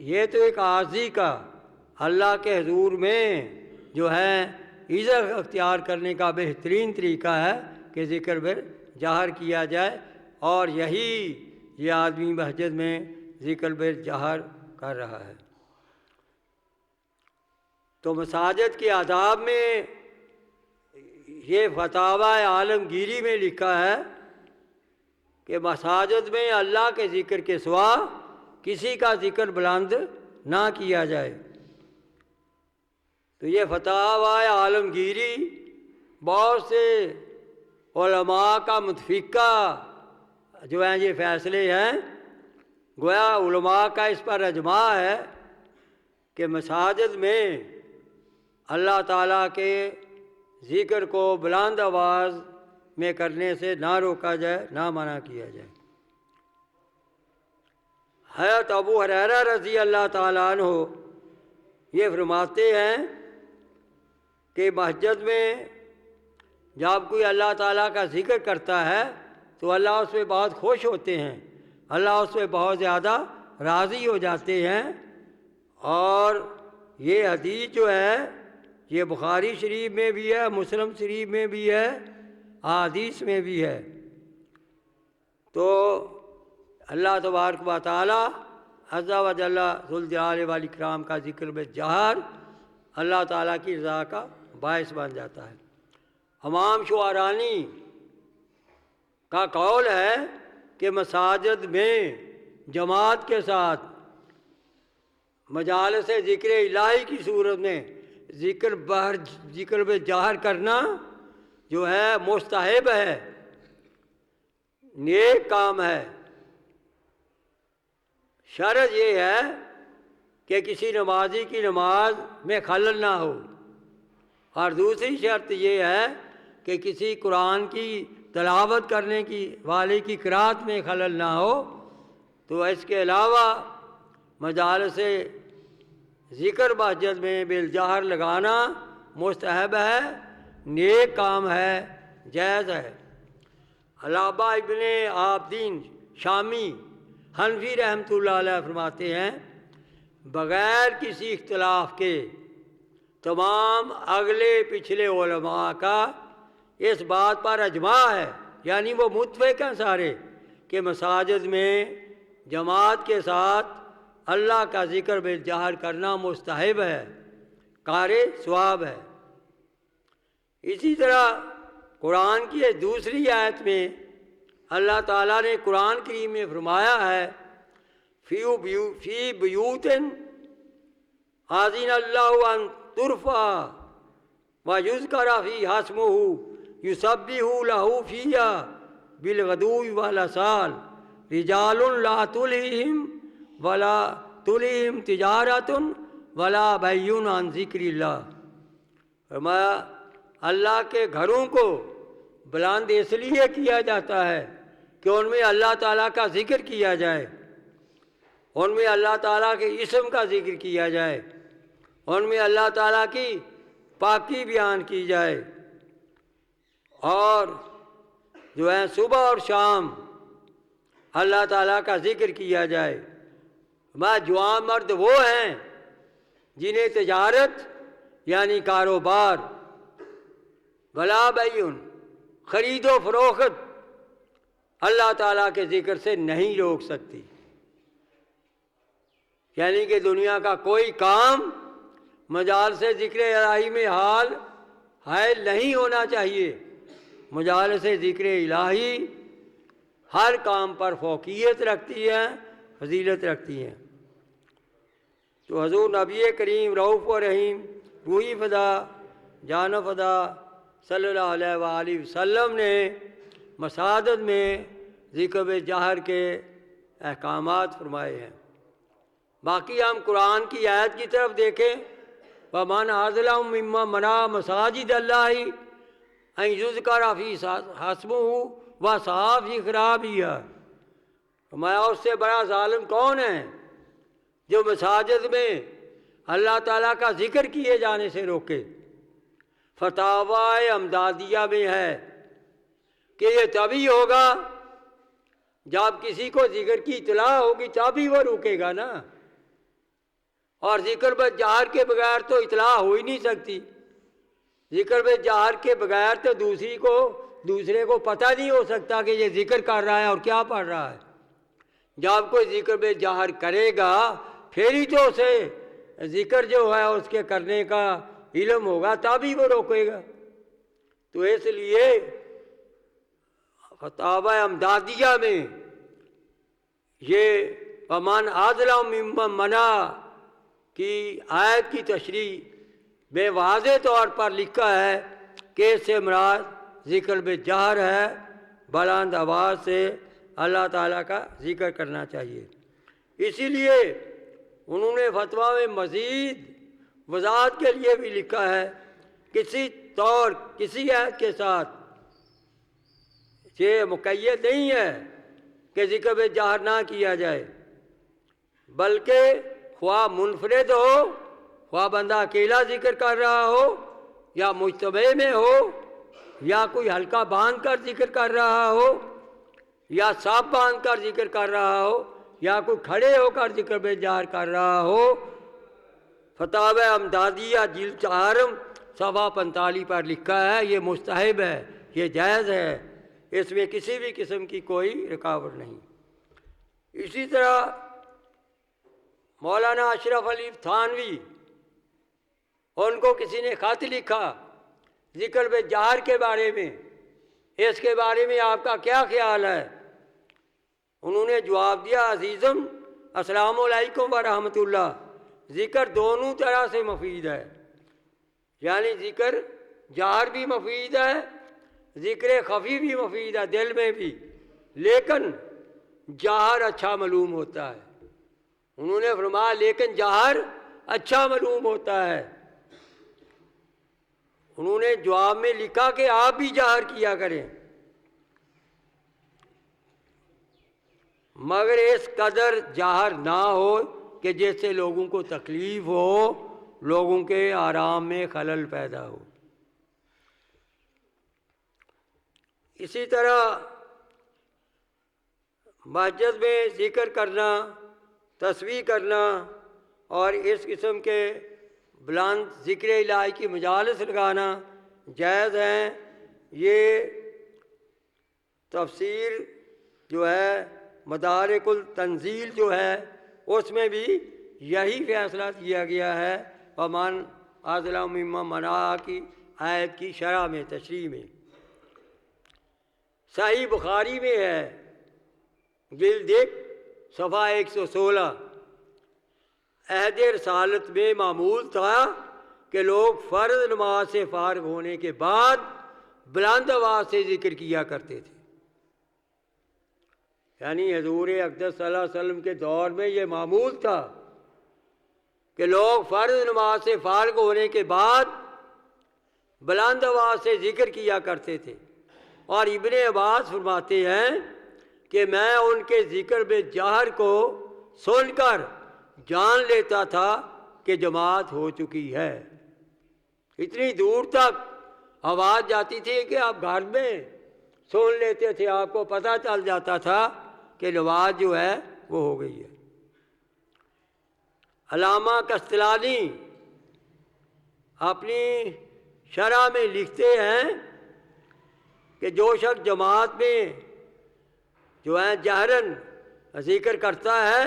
یہ تو ایک عارضی کا اللہ کے حضور میں جو ہے عزت اختیار کرنے کا بہترین طریقہ ہے کہ ذکر بالجہر کیا جائے، اور یہی یہ آدمی مسجد میں ذکر بالجہر کر رہا ہے۔ تو مساجد کے آداب میں یہ فتاوی عالمگیری میں لکھا ہے کہ مساجد میں اللہ کے ذکر کے سوا کسی کا ذکر بلند نہ کیا جائے۔ تو یہ فتاوی عالمگیری بہت سے علماء کا متفقہ جو ہیں یہ فیصلے ہیں، گویا علماء کا اس پر اجماع ہے کہ مساجد میں اللہ تعالیٰ کے ذکر کو بلند آواز میں کرنے سے نہ روکا جائے، نہ منع کیا جائے۔ حضرت ابو ہریرہ رضی اللہ تعالیٰ عنہ یہ فرماتے ہیں کہ مسجد میں جب کوئی اللہ تعالیٰ کا ذکر کرتا ہے تو اللہ اس پہ بہت خوش ہوتے ہیں، اللہ اس پہ بہت زیادہ راضی ہو جاتے ہیں۔ اور یہ حدیث جو ہے یہ بخاری شریف میں بھی ہے، مسلم شریف میں بھی ہے، احادیث میں بھی ہے۔ تو اللہ تبارک و تعالی عز و جل ذو الجلال والاکرام کا ذکر بالجہر اللہ تعالیٰ کی رضا کا باعث بن جاتا ہے۔ امام شعرانی کا قول ہے کہ مساجد میں جماعت کے ساتھ مجالس ذکر الہی کی صورت میں ذکر بالجہر کرنا جو ہے مستحب ہے، نیک کام ہے۔ شرط یہ ہے کہ کسی نمازی کی نماز میں خلل نہ ہو، اور دوسری شرط یہ ہے کہ کسی قرآن کی تلاوت کرنے کی والے کی قرات میں خلل نہ ہو۔ تو اس کے علاوہ مجالس ذکر مسجد میں بالجہر لگانا مستحب ہے، نیک کام ہے، جائز ہے۔ علامہ ابن عابدین شامی حنفی رحمۃ اللہ علیہ فرماتے ہیں بغیر کسی اختلاف کے تمام اگلے پچھلے علماء کا اس بات پر اجماع ہے، یعنی وہ متفق ہیں سارے، کہ مساجد میں جماعت کے ساتھ اللہ کا ذکر بالجہر کرنا مستحب ہے، کار ثواب ہے۔ اسی طرح قرآن کی دوسری آیت میں اللہ تعالیٰ نے قرآن کریم میں فرمایا ہے فی بیوت اذن اللہ ان ترفع ویذکر فیہا اسمہ یسبح لہ فیہا بالغدو والآصال رجال لا تلہم تجارۃ ولا بیع عن ذکر اللہ۔ فرمایا اللہ کے گھروں کو بلند اس لیے کیا جاتا ہے کہ ان میں اللہ تعالیٰ کا ذکر کیا جائے، ان میں اللہ تعالیٰ کے اسم کا ذکر کیا جائے، ان میں اللہ تعالیٰ کی پاکی بیان کی جائے، اور جو ہے صبح اور شام اللہ تعالیٰ کا ذکر کیا جائے۔ جوان مرد وہ ہیں جنہیں تجارت یعنی کاروبار، ولا بیع خرید و فروخت اللہ تعالیٰ کے ذکر سے نہیں روک سکتی، یعنی کہ دنیا کا کوئی کام مجالس ذکر الہی میں حائل نہیں ہونا چاہیے۔ مجالس ذکر الہی ہر کام پر فوقیت رکھتی ہے، فضیلت رکھتی ہے۔ تو حضور نبی کریم رؤوف و رحیم روحی فدا جان و فدا صلی اللہ علیہ وآلہ وسلم نے مساجد میں ذکر بالجہر کے احکامات فرمائے ہیں۔ باقی ہم قرآن کی آیت کی طرف دیکھیں وَمَنْ أَظْلَمُ مِمَّن مَنَعَ مَسَاجِدَ اللَّهِ أَن يُذْكَرَ فِيهَا اسْمُهُ وَسَعَىٰ فِي خِرَابِهَا۔ فرمایا اس سے بڑا ظالم کون ہے جو مساجد میں اللہ تعالیٰ کا ذکر کیے جانے سے روکے۔ فتاوی امدادیہ میں ہے کہ یہ تبھی ہوگا جب کسی کو ذکر کی اطلاع ہوگی، تبھی وہ روکے گا نا۔ اور ذکر بالجہر کے بغیر تو اطلاع ہو ہی نہیں سکتی. ذکر بالجہر کے بغیر تو دوسرے کو پتہ نہیں ہو سکتا کہ یہ ذکر کر رہا ہے اور کیا پڑھ رہا ہے. جب کوئی ذکر بالجہر کرے گا پھر ہی تو اسے ذکر جو ہے اس کے کرنے کا علم ہوگا، تبھی وہ روکے گا. تو اس لیے فتاوی امدادیہ میں یہ ومن اظلم ممن منع کی آیت کی تشریح بے واضح طور پر لکھا ہے کہ اس سے مراد ذکر بالجہر ہے، بلند آواز سے اللہ تعالیٰ کا ذکر کرنا چاہیے. اسی لیے انہوں نے فتویٰ میں مزید وضاحت کے لیے بھی لکھا ہے کسی آیت کے ساتھ یہ مقید نہیں ہے کہ ذکر بالجہر نہ کیا جائے، بلکہ خواہ منفرد ہو، خواہ بندہ اکیلا ذکر کر رہا ہو، یا مجتمع میں ہو، یا کوئی حلقہ باندھ کر ذکر کر رہا ہو، یا سب باندھ کر ذکر کر رہا ہو، یا کوئی کھڑے ہو کر ذکر بالجہر کر رہا ہو. فتاوی امدادیہ جلد 4 صفحہ 45 پر لکھا ہے یہ مستحب ہے، یہ جائز ہے، اس میں کسی بھی قسم کی کوئی رکاوٹ نہیں. اسی طرح مولانا اشرف علی تھانوی، ان کو کسی نے خط لکھا ذکر بالجہر کے بارے میں، اس کے بارے میں آپ کا کیا خیال ہے؟ انہوں نے جواب دیا عزیزم السلام علیکم ورحمۃ اللہ، ذکر دونوں طرح سے مفید ہے، یعنی ذکر جہر بھی مفید ہے، ذکر خفی بھی مفید ہے دل میں بھی، لیکن جہر اچھا معلوم ہوتا ہے. انہوں نے فرمایا لیکن جہر اچھا معلوم ہوتا ہے. انہوں نے جواب میں لکھا کہ آپ بھی جہر کیا کریں، مگر اس قدر جہر نہ ہو کہ جس سے لوگوں کو تکلیف ہو، لوگوں کے آرام میں خلل پیدا ہو. اسی طرح مسجد میں ذکر کرنا، تسبیح کرنا اور اس قسم کے بلند ذکر الہی کی مجالس لگانا جائز ہیں. یہ تفسیر جو ہے مدارک التنزیل جو ہے اس میں بھی یہی فیصلہ کیا گیا ہے، ومن اظلم ممن منع کی آیت کی شرح میں تشریح میں. صحیح بخاری میں ہے جلد 1 صفحہ 116، عہد رسالت میں معمول تھا کہ لوگ فرض نماز سے فارغ ہونے کے بعد بلند آواز سے ذکر کیا کرتے تھے. یعنی حضور اقدس صلی اللہ علیہ وسلم کے دور میں یہ معمول تھا کہ لوگ فرض نماز سے فارغ ہونے کے بعد بلند آواز سے ذکر کیا کرتے تھے. اور ابن عباس فرماتے ہیں کہ میں ان کے ذکر بالجہر کو سن کر جان لیتا تھا کہ جماعت ہو چکی ہے. اتنی دور تک آواز جاتی تھی کہ آپ گھر میں سن لیتے تھے، آپ کو پتہ چل جاتا تھا کہ نماز جو ہے وہ ہو گئی ہے. علامہ کستلانی اپنی شرح میں لکھتے ہیں کہ جو شخص جماعت میں جو ہے جہرن ذکر کرتا ہے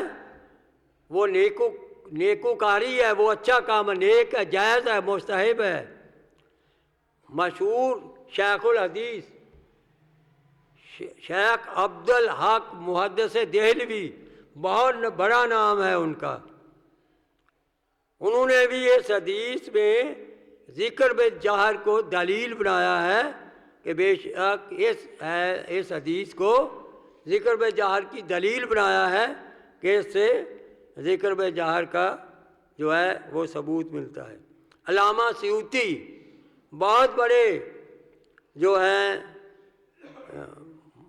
وہ نیکوکاری ہے، وہ اچھا کام ہے، نیک ہے، جائز ہے، مستحب ہے. مشہور شیخ الحدیث شیخ عبدالحق محدث دہلوی، بہت بڑا نام ہے ان کا، انہوں نے بھی اس حدیث میں ذکر بالجہر کو دلیل بنایا ہے کہ بے شک اس حدیث کو ذکر بالجہر کی دلیل بنایا ہے کہ اس سے ذکر بالجہر کا جو ہے وہ ثبوت ملتا ہے. علامہ سیوطی بہت بڑے جو ہیں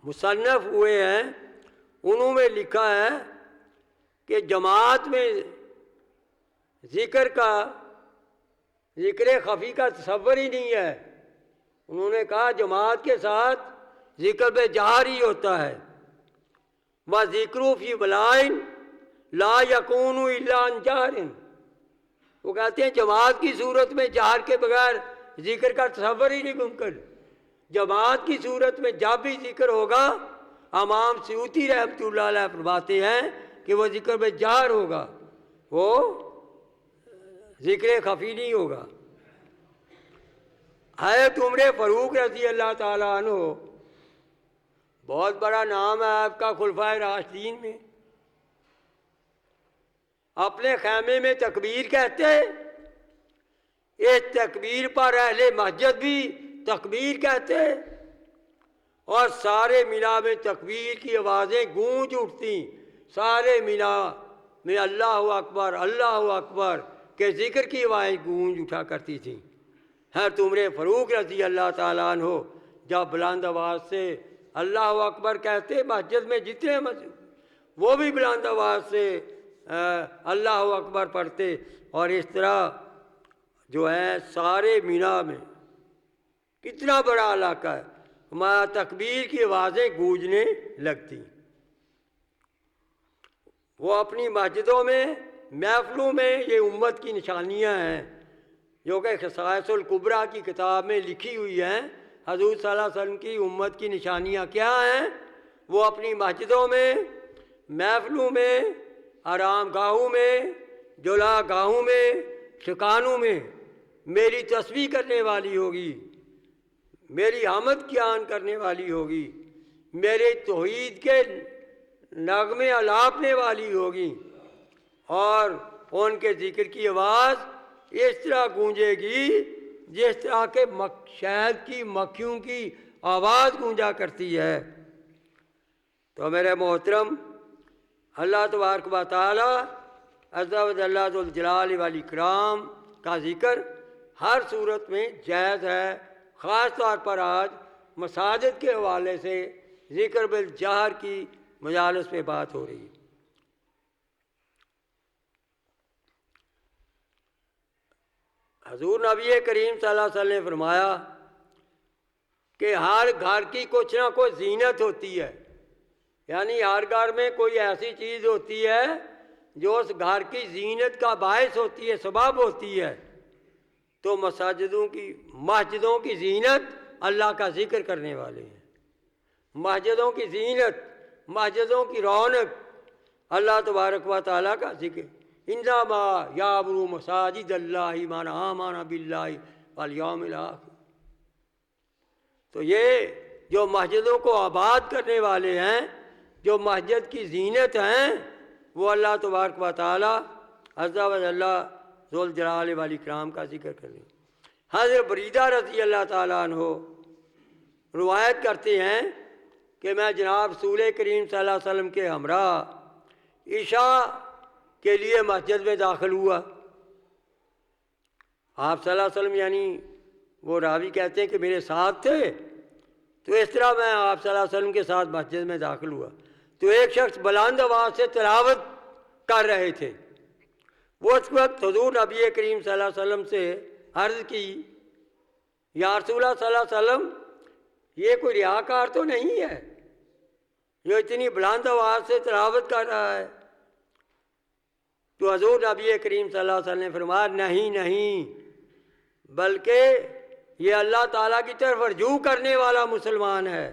مصنف ہوئے ہیں، انہوں میں لکھا ہے کہ جماعت میں ذکر خفی کا تصور ہی نہیں ہے. انہوں نے کہا جماعت کے ساتھ ذکر بالجہر ہی ہوتا ہے. وَذِكْرُ فِي بَلَائِن لَا يَكُونُ إِلَّا عَنْ جَهْرٍ، وہ کہتے ہیں جماعت کی صورت میں جہر کے بغیر ذکر کا تصور ہی نہیں ممکن. جماعت کی صورت میں جب بھی ذکر ہوگا، امام سیوطی رحمۃ اللہ علیہ فرماتے ہیں کہ وہ ذکر میں جہر ہوگا، وہ ذکر خفی نہیں ہوگا. حضرت عمر فاروق رضی اللہ تعالیٰ عنہ بہت بڑا نام ہے آپ کا خلفائے راشدین میں. اپنے خیمے میں تکبیر کہتے، اس تکبیر پر اہل مسجد بھی تکبیر کہتے، اور سارے مینا میں تکبیر کی آوازیں گونج اٹھتی. سارے مینا میں اللہ اکبر کے ذکر کی آوازیں گونج اٹھا کرتی تھیں. حضرت عمر فاروق رضی اللہ تعالیٰ عنہ جب بلند آواز سے اللہ اکبر کہتے، مسجد میں جتنے وہ بھی بلند آواز سے اللہ اکبر پڑھتے، اور اس طرح جو ہے سارے مینا میں، کتنا بڑا علاقہ ہے، ہمارا تکبیر کی آوازیں گونجنے لگتی. وہ اپنی مسجدوں میں، محفلوں میں، یہ امت کی نشانیاں ہیں جو کہ خصائص الکبریٰ کی کتاب میں لکھی ہوئی ہیں. حضور صلی اللہ علیہ وسلم کی امت کی نشانیاں کیا ہیں؟ وہ اپنی مسجدوں میں، محفلوں میں، آرام گاہوں میں، جلا گاہوں میں، ٹھکانوں میں میری تسبیح کرنے والی ہوگی، میری حمد بیان کرنے والی ہوگی، میرے توحید کے نغمے الاپنے والی ہوگی، اور ان کے ذکر کی آواز اس طرح گونجے گی جس طرح کے شہد کی مکھیوں کی آواز گونجا کرتی ہے. تو میرے محترم، اللہ تبارک و تعالی عز و جل ذو الجلال والاکرام کا ذکر ہر صورت میں جائز ہے. خاص طور پر آج مساجد کے حوالے سے ذکر بالجہر کی مجالس پہ بات ہو رہی ہے. حضور نبی کریم صلی اللہ علیہ وسلم نے فرمایا کہ ہر گھر کی کچھ نہ کچھ زینت ہوتی ہے، یعنی ہر گھر میں کوئی ایسی چیز ہوتی ہے جو اس گھر کی زینت کا باعث ہوتی ہے، سبب ہوتی ہے. تو مسجدوں کی زینت اللہ کا ذکر کرنے والے ہیں. مسجدوں کی زینت، مسجدوں کی رونق اللہ تبارک و تعالیٰ کا ذکر. انما یعمر مساجد اللہ من آمن باللہ والیوم الآخر. تو یہ جو مسجدوں کو آباد کرنے والے ہیں، جو مسجد کی زینت ہیں، وہ اللہ تبارک و تعالیٰ عز و جل ذو الجلال والاکرام کا ذکر کریں. حضرت بریدہ رضی اللہ تعالیٰ عنہ روایت کرتے ہیں کہ میں جناب رسول کریم صلی اللہ علیہ وسلم کے ہمراہ عشاء کے لیے مسجد میں داخل ہوا. آپ صلی اللہ علیہ وسلم، یعنی وہ راوی کہتے ہیں کہ میرے ساتھ تھے، تو اس طرح میں آپ صلی اللہ علیہ وسلم کے ساتھ مسجد میں داخل ہوا. تو ایک شخص بلند آواز سے تلاوت کر رہے تھے. وہ اس وقت حضور نبی کریم صلی اللہ علیہ وسلم سے عرض کی، یا رسول اللہ صلی اللہ علیہ وسلم، یہ کوئی ریاکار تو نہیں ہے جو اتنی بلند آواز سے تلاوت کر رہا ہے؟ تو حضور نبی کریم صلی اللہ علیہ وسلم نے فرمایا، نہیں، بلکہ یہ اللہ تعالیٰ کی طرف رجوع کرنے والا مسلمان ہے.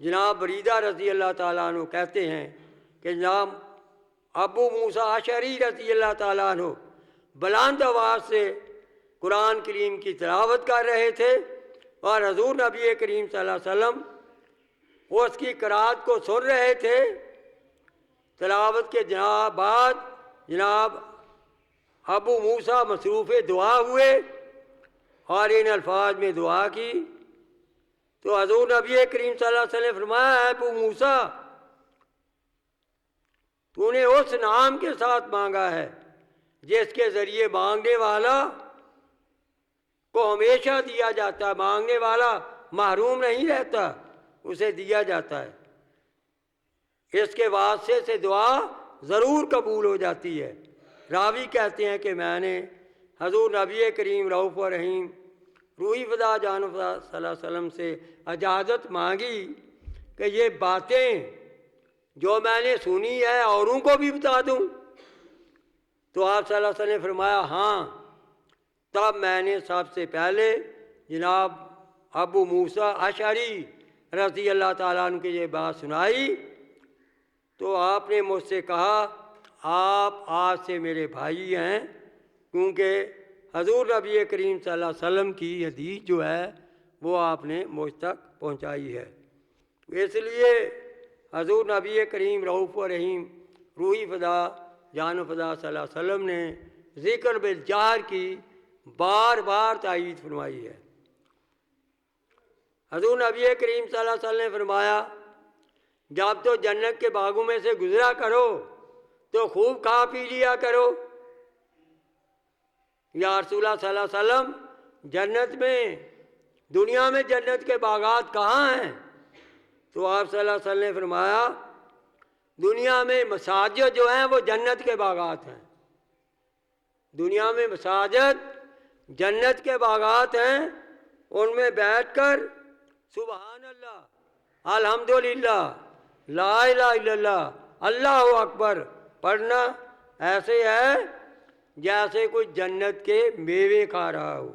جناب بریدہ رضی اللہ تعالیٰ عنہ کہتے ہیں کہ جناب ابو موسیٰ اشعری رضی اللہ تعالیٰ عنہ بلند آواز سے قرآن کریم کی تلاوت کر رہے تھے، اور حضور نبی کریم صلی اللہ علیہ وسلم وہ اس کی قرأت کو سن رہے تھے. تلاوت کے بعد جناب ابو موسیٰ مصروف دعا ہوئے اور ان الفاظ میں دعا کی. تو حضور نبی کریم صلی اللہ علیہ وسلم نے فرمایا، ابو موسیٰ، تو نے اس نام کے ساتھ مانگا ہے جس کے ذریعے مانگنے والا کو ہمیشہ دیا جاتا ہے، مانگنے والا محروم نہیں رہتا، اسے دیا جاتا ہے. اس کے واسطے سے دعا ضرور قبول ہو جاتی ہے. راوی کہتے ہیں کہ میں نے حضور نبی کریم رؤوف و رحیم روحی فدا جان فدا صلی اللہ علیہ وسلم سے اجازت مانگی کہ یہ باتیں جو میں نے سنی ہے اوروں کو بھی بتا دوں. تو آپ صلی اللہ علیہ وسلم نے فرمایا ہاں. تب میں نے سب سے پہلے جناب ابو موسیٰ اشعری رضی اللہ تعالیٰ عنہ کی یہ بات سنائی تو آپ نے مجھ سے کہا آپ آج سے میرے بھائی ہیں، کیونکہ حضور نبی کریم صلی اللہ علیہ وسلم کی حدیث جو ہے وہ آپ نے مجھ تک پہنچائی ہے. اس لیے حضور نبی کریم رؤوف و رحیم روحی فدا جان و فدا صلی اللہ علیہ وسلم نے ذکر بالجہر کی بار بار تائید فرمائی ہے. حضور نبی کریم صلی اللہ علیہ وسلم نے فرمایا جب تو جنت کے باغوں میں سے گزرا کرو تو خوب کھا پی لیا کرو. یا رسول اللہ صلی اللہ علیہ وسلم جنت میں دنیا میں جنت کے باغات کہاں ہیں؟ تو آپ صلی اللہ علیہ وسلم نے فرمایا دنیا میں مساجد جو ہیں وہ جنت کے باغات ہیں. دنیا میں مساجد جنت کے باغات ہیں، ان میں بیٹھ کر سبحان اللہ الحمدللہ لا الہ الا اللہ اللہ اکبر پڑھنا ایسے ہے جیسے کوئی جنت کے میوے کھا رہا ہو.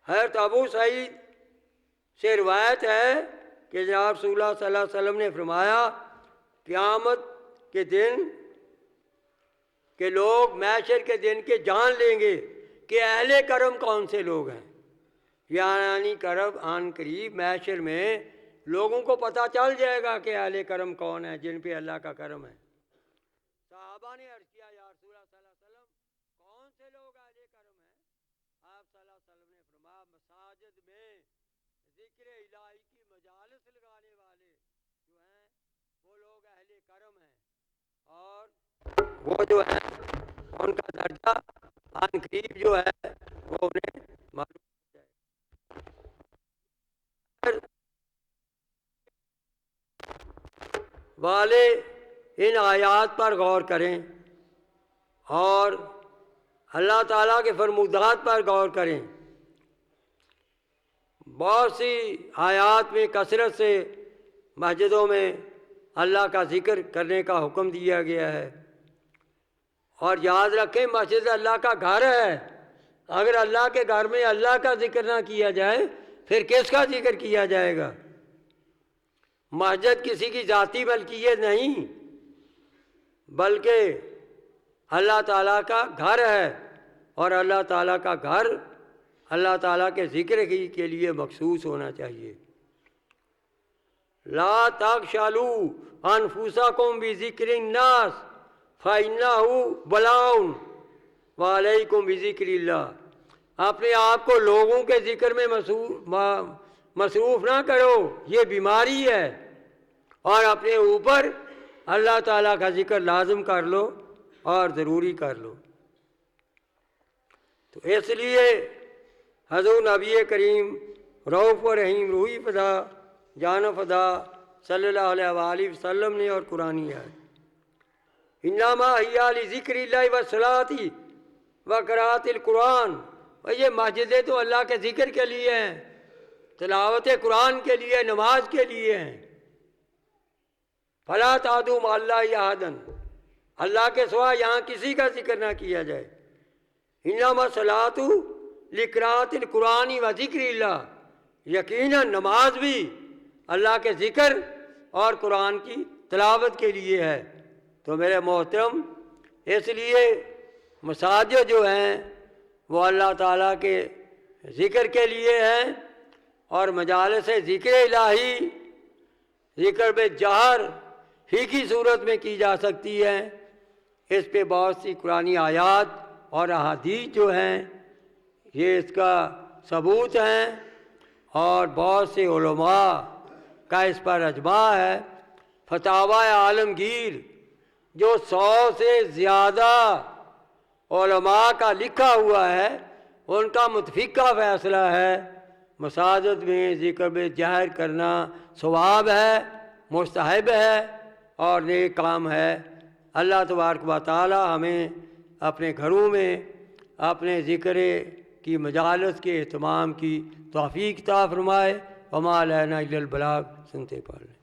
حضرت ابو سعید سے روایت ہے کہ جناب رسول اللہ صلی اللہ علیہ وسلم نے فرمایا قیامت کے دن کہ لوگ محشر کے دن کے جان لیں گے کہ اہل کرم کون سے لوگ ہیں. یعنی کرم آن قریب محشر میں لوگوں کو پتہ چل جائے گا کہ اہل کرم کون ہیں جن پہ اللہ کا کرم ہے. صحابہ نے عرض کیا یا رسول اللہ صلی اللہ علیہ وسلم کون سے لوگ اہل کرم ہیں؟ آپ صلی اللہ علیہ وسلم نے فرمایا مساجد میں ذکر الہی کی مجالس لگانے والے جو ہیں وہ لوگ اہل کرم ہیں، اور وہ جو ہے ان کا درجہ آن قریب جو ہے وہ انہیں معلوم ہو جائے. والے ان آیات پر غور کریں اور اللہ تعالیٰ کے فرمودات پر غور کریں. بہت سی آیات میں کثرت سے مسجدوں میں اللہ کا ذکر کرنے کا حکم دیا گیا ہے، اور یاد رکھیں مسجد اللہ کا گھر ہے. اگر اللہ کے گھر میں اللہ کا ذکر نہ کیا جائے پھر کس کا ذکر کیا جائے گا؟ مسجد کسی کی ذاتی ملکیت نہیں بلکہ اللہ تعالیٰ کا گھر ہے، اور اللہ تعالیٰ کا گھر اللہ تعالیٰ کے ذکر کے لیے مخصوص ہونا چاہیے. لا تغشلوا انفسکم بذکر الناس فإنہ بلاء وعلیکم بذکر اللہ. اپنے آپ کو لوگوں کے ذکر میں مصروف نہ کرو، یہ بیماری ہے، اور اپنے اوپر اللہ تعالیٰ کا ذکر لازم کر لو اور ضروری کر لو. تو اس لیے حضور نبی کریم رؤوف و رحیم روحی فدا جان و فدا صلی اللہ علیہ وآلہ وسلم نے اور قرآنی ہے انما ہی لذکر اللہ والصلاۃ وقراءۃ القرآن. اور یہ مسجدیں تو اللہ کے ذکر کے لیے ہیں، تلاوت قرآن کے لیے، نماز کے لیے ہیں. فلا تدعوا مع اللہ احدا، اللہ کے سوا یہاں کسی کا ذکر نہ کیا جائے. انما الصلاۃ لقراءۃ القرآن و ذکر اللہ، یقیناً نماز بھی اللہ کے ذکر اور قرآن کی تلاوت کے لیے ہے. تو میرے محترم اس لیے مساجد جو ہیں وہ اللہ تعالیٰ کے ذکر کے لیے ہیں، اور مجالس ذکر الہی ذکر بالجہر ہی کی صورت میں کی جا سکتی ہے. اس پہ بہت سی قرآنی آیات اور احادیث جو ہیں یہ اس کا ثبوت ہیں، اور بہت سے علماء کا اس پر اجماع ہے. فتاوی عالمگیر جو 100 سے زیادہ علماء کا لکھا ہوا ہے ان کا متفقہ فیصلہ ہے مساجد میں ذکر بالجہر کرنا ثواب ہے، مستحب ہے اور نیک کام ہے. اللہ تبارک و تعالی ہمیں اپنے گھروں میں اپنے ذکر کی مجالس کے اہتمام کی توفیق عطا فرمائے. وما علینا الا البلاغ. سنتے پڑھ لیں.